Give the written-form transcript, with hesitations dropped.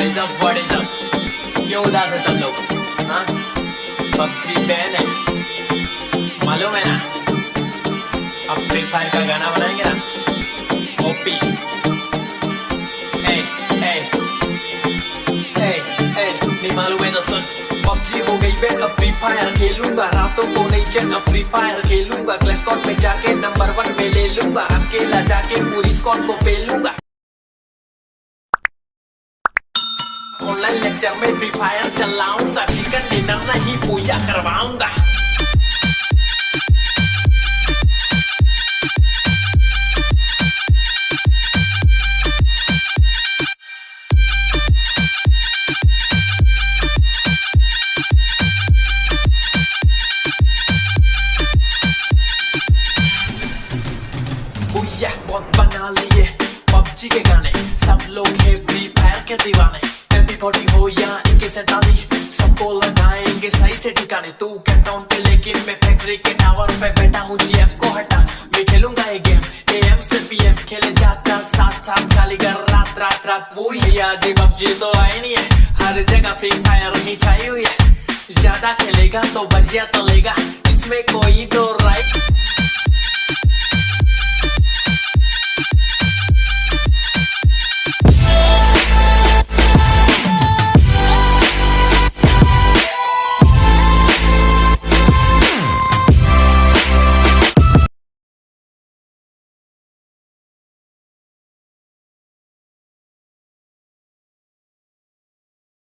What is up? क्यों उदास है सब लोग? हाँ? पबजी बैन है, मालूम है ना? अब फ्री फायर का गाना बनाएंगे ना? ओपी नहीं मालूम है तो सुन। पबजी हो गई बैन, अब फ्री फायर खेलूंगा, रातों को नहीं चैन, अब फ्री फायर खेलूंगा, क्लैश स्क्वाड में जाके नंबर 1 पे ले लूंगा, अकेला जाके पूरी स्क्वाड को पेलूंगा। ऑनलाइन लेक्चर में फ्री फायर चलाऊंगा, चिकन डिनर नहीं पूजा करवाऊंगा। बहुत बना लिए पबजी के गाने, सब लोग है फ्री फायर के दीवाने। MP40 हो या AK47, सबको लगाएंगे सही से ठिकाने। तू कैपटाउन पे लेकिन मैं फैक्ट्री के टावर पे बैठा हूँ, GF को हटा। मैं खेलूंगा ये गेम AM से PM, खेले जाता साथ साथ खाली घर रात रात रात। वो ही आज पबजी तो आई नहीं है, हर जगह फ्री फायर ही छाई हुई है। ज्यादा खेलेगा तो बजिया तलेगा, इसमें कोई तो राइट